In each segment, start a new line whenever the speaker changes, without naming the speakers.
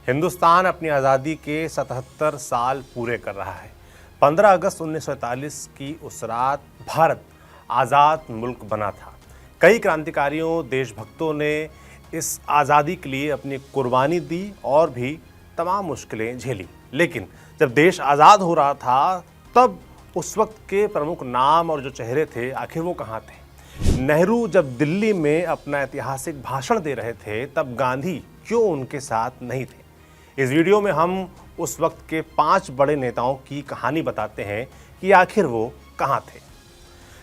हिंदुस्तान अपनी आज़ादी के 77 साल पूरे कर रहा है। 15 अगस्त 1947 की उस रात भारत आज़ाद मुल्क बना था। कई क्रांतिकारियों, देशभक्तों ने इस आज़ादी के लिए अपनी कुर्बानी दी और भी तमाम मुश्किलें झेली। लेकिन जब देश आज़ाद हो रहा था तब उस वक्त के प्रमुख नाम और जो चेहरे थे आखिर वो कहाँ थे? नेहरू जब दिल्ली में अपना ऐतिहासिक भाषण दे रहे थे तब गांधी क्यों उनके साथ नहीं थे? इस वीडियो में हम उस वक्त के 5 बड़े नेताओं की कहानी बताते हैं कि आखिर वो कहाँ थे।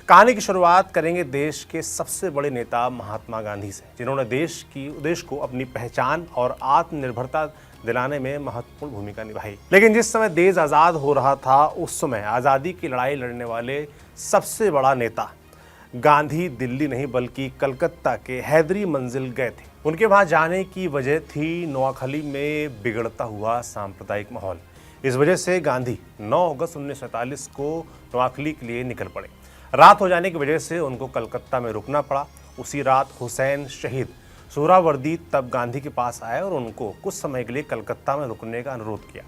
कहानी की शुरुआत करेंगे देश के सबसे बड़े नेता महात्मा गांधी से, जिन्होंने देश को अपनी पहचान और आत्मनिर्भरता दिलाने में महत्वपूर्ण भूमिका निभाई। लेकिन जिस समय देश आज़ाद हो रहा था उस समय आज़ादी की लड़ाई लड़ने वाले सबसे बड़ा नेता गांधी दिल्ली नहीं बल्कि कलकत्ता के हैदरी मंजिल गए थे। उनके वहां जाने की वजह थी नोआखली में बिगड़ता हुआ सांप्रदायिक माहौल। इस वजह से गांधी 9 अगस्त 1947 को नोआखली के लिए निकल पड़े। रात हो जाने की वजह से उनको कलकत्ता में रुकना पड़ा। उसी रात हुसैन शहीद सोहरावर्दी तब गांधी के पास आए और उनको कुछ समय के लिए कलकत्ता में रुकने का अनुरोध किया,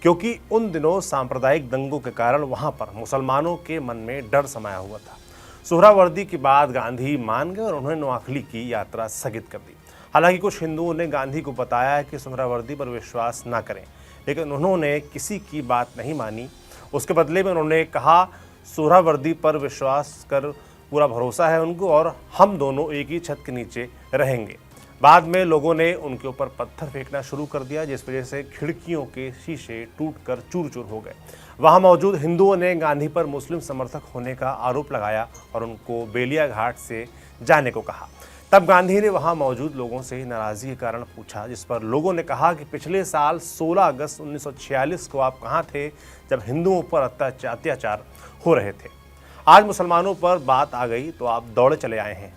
क्योंकि उन दिनों सांप्रदायिक दंगों के कारण वहां पर मुसलमानों के मन में डर समाया हुआ था। सोहरावर्दी के बाद गांधी मान गए और उन्होंने नोआखली की यात्रा स्थगित कर दी। हालांकि कुछ हिंदुओं ने गांधी को बताया कि सोहरावर्दी पर विश्वास न करें, लेकिन उन्होंने किसी की बात नहीं मानी। उसके बदले में उन्होंने कहा, सोहरावर्दी पर विश्वास कर पूरा भरोसा है उनको और हम दोनों एक ही छत के नीचे रहेंगे। बाद में लोगों ने उनके ऊपर पत्थर फेंकना शुरू कर दिया, जिस वजह से खिड़कियों के शीशे टूटकर चूर चूर हो गए। वहां मौजूद हिंदुओं ने गांधी पर मुस्लिम समर्थक होने का आरोप लगाया और उनको बेलिया घाट से जाने को कहा। तब गांधी ने वहां मौजूद लोगों से नाराजगी के कारण पूछा, जिस पर लोगों ने कहा कि पिछले साल 16 अगस्त 1946 को आप कहां थे जब हिंदुओं पर अत्याचार हो रहे थे? आज मुसलमानों पर बात आ गई तो आप दौड़े चले आए हैं।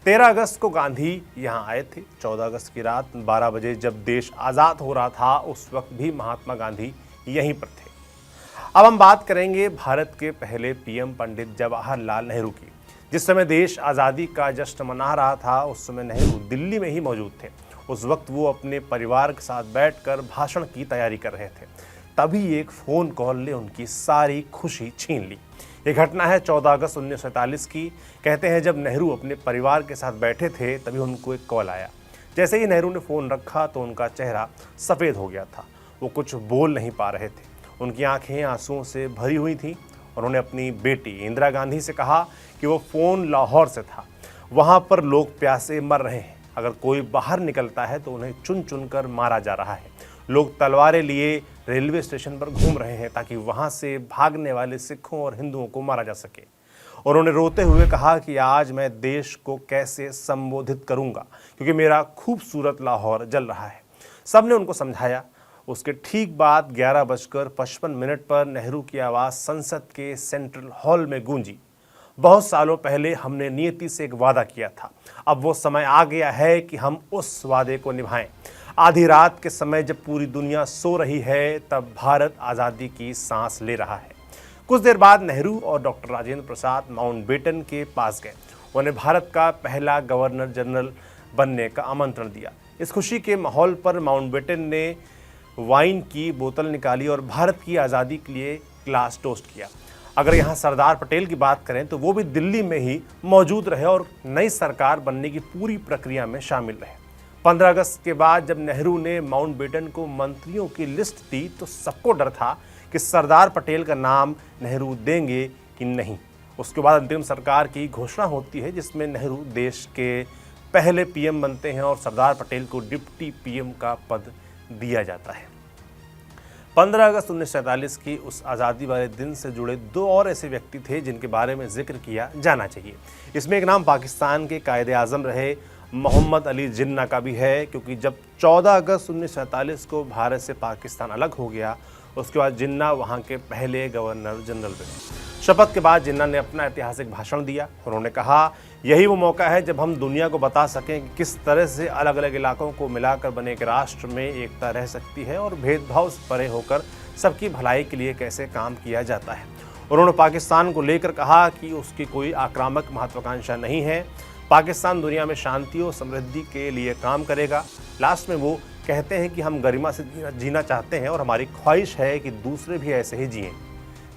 13 अगस्त को गांधी यहां आए थे। 14 अगस्त की रात 12 बजे जब देश आज़ाद हो रहा था उस वक्त भी महात्मा गांधी यहीं पर थे। अब हम बात करेंगे भारत के पहले पीएम पंडित जवाहरलाल नेहरू की। जिस समय देश आज़ादी का जश्न मना रहा था उस समय नेहरू दिल्ली में ही मौजूद थे। उस वक्त वो अपने परिवार के साथ बैठकर भाषण की तैयारी कर रहे थे। तभी एक फ़ोन कॉल ने उनकी सारी खुशी छीन ली। ये घटना है 14 अगस्त 1947 की। कहते हैं जब नेहरू अपने परिवार के साथ बैठे थे तभी उनको एक कॉल आया। जैसे ही नेहरू ने फ़ोन रखा तो उनका चेहरा सफ़ेद हो गया था। वो कुछ बोल नहीं पा रहे थे। उनकी आंखें आंसुओं से भरी हुई थीं। उन्होंने अपनी बेटी इंदिरा गांधी से कहा कि वो फ़ोन लाहौर से था, वहाँ पर लोग प्यासे मर रहे हैं। अगर कोई बाहर निकलता है तो उन्हें चुन चुन कर मारा जा रहा है। लोग तलवारें लिए रेलवे स्टेशन पर घूम रहे हैं ताकि वहाँ से भागने वाले सिखों और हिंदुओं को मारा जा सके। उन्होंने रोते हुए कहा कि आज मैं देश को कैसे संबोधित करूँगा, क्योंकि मेरा खूबसूरत लाहौर जल रहा है। सब ने उनको समझाया। उसके ठीक बाद 11:55 पर नेहरू की आवाज़ संसद के सेंट्रल हॉल में गूंजी। बहुत सालों पहले हमने नियति से एक वादा किया था, अब वो समय आ गया है कि हम उस वादे को निभाएं। आधी रात के समय जब पूरी दुनिया सो रही है तब भारत आज़ादी की सांस ले रहा है। कुछ देर बाद नेहरू और डॉक्टर राजेंद्र प्रसाद माउंटबेटन के पास गए। उन्हें भारत का पहला गवर्नर जनरल बनने का आमंत्रण दिया। इस खुशी के माहौल पर माउंटबेटन ने वाइन की बोतल निकाली और भारत की आज़ादी के लिए ग्लास टोस्ट किया। अगर यहाँ सरदार पटेल की बात करें तो वो भी दिल्ली में ही मौजूद रहे और नई सरकार बनने की पूरी प्रक्रिया में शामिल रहे। 15 अगस्त के बाद जब नेहरू ने माउंटबेटन को मंत्रियों की लिस्ट दी तो सबको डर था कि सरदार पटेल का नाम नेहरू देंगे कि नहीं। उसके बाद अंतरिम सरकार की घोषणा होती है, जिसमें नेहरू देश के पहले पीएम बनते हैं और सरदार पटेल को डिप्टी पीएम का पद दिया जाता है। 15 अगस्त 1947 की उस आज़ादी वाले दिन से जुड़े 2 और ऐसे व्यक्ति थे जिनके बारे में जिक्र किया जाना चाहिए। इसमें एक नाम पाकिस्तान के कायदे आज़म रहे मोहम्मद अली जिन्ना का भी है, क्योंकि जब 14 अगस्त 1947 को भारत से पाकिस्तान अलग हो गया उसके बाद जिन्ना वहाँ के पहले गवर्नर जनरल बने। शपथ के बाद जिन्ना ने अपना ऐतिहासिक भाषण दिया। उन्होंने कहा, यही वो मौका है जब हम दुनिया को बता सकें कि किस तरह से अलग अलग इलाकों को मिलाकर बने एक राष्ट्र में एकता रह सकती है और भेदभाव से परे होकर सबकी भलाई के लिए कैसे काम किया जाता है। उन्होंने पाकिस्तान को लेकर कहा कि उसकी कोई आक्रामक महत्वाकांक्षा नहीं है। पाकिस्तान दुनिया में शांति और समृद्धि के लिए काम करेगा। लास्ट में वो कहते हैं कि हम गरिमा से जीना चाहते हैं और हमारी ख्वाहिश है कि दूसरे भी ऐसे ही जिएं।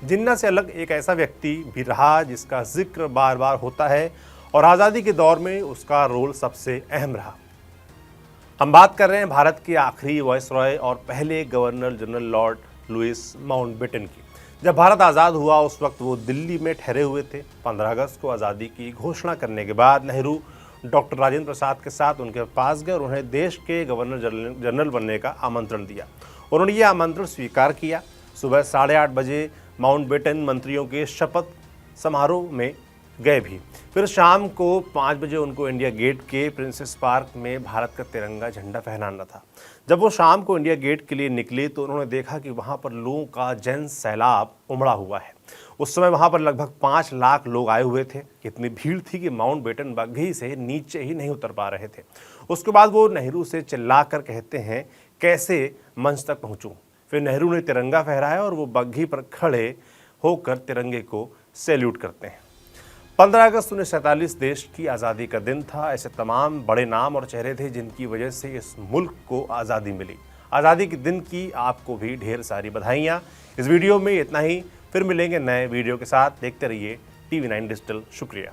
जिन्ना से अलग एक ऐसा व्यक्ति भी रहा जिसका जिक्र बार बार होता है और आज़ादी के दौर में उसका रोल सबसे अहम रहा। हम बात कर रहे हैं भारत के आखिरी वायसरॉय और पहले governor general Lord Louis Mountbatten की। जब भारत आज़ाद हुआ उस वक्त वो दिल्ली में ठहरे हुए थे। 15 अगस्त को आज़ादी की घोषणा करने के बाद नेहरू डॉक्टर राजेंद्र प्रसाद के साथ उनके पास गए और उन्हें देश के गवर्नर जनरल बनने का आमंत्रण दिया। उन्होंने ये आमंत्रण स्वीकार किया। सुबह 8:30 बजे माउंटबेटन मंत्रियों के शपथ समारोह में गए भी। फिर शाम को 5 बजे उनको इंडिया गेट के प्रिंसेस पार्क में भारत का तिरंगा झंडा फहराना था। जब वो शाम को इंडिया गेट के लिए निकले तो उन्होंने देखा कि वहाँ पर लोगों का जन सैलाब उमड़ा हुआ है। उस समय वहाँ पर लगभग 5 लाख लोग आए हुए थे। इतनी भीड़ थी कि माउंटबेटन बग्घी से नीचे ही नहीं उतर पा रहे थे। उसके बाद वो नेहरू से चिल्लाकर कहते हैं, कैसे मंच तक पहुँचूँ। फिर नेहरू ने तिरंगा फहराया और वो बग्घी पर खड़े होकर तिरंगे को सैल्यूट करते हैं। 15 अगस्त 1947 देश की आज़ादी का दिन था। ऐसे तमाम बड़े नाम और चेहरे थे जिनकी वजह से इस मुल्क को आज़ादी मिली। आज़ादी के दिन की आपको भी ढेर सारी बधाइयाँ। इस वीडियो में इतना ही। फिर मिलेंगे नए वीडियो के साथ। देखते रहिए TV9 डिजिटल। शुक्रिया।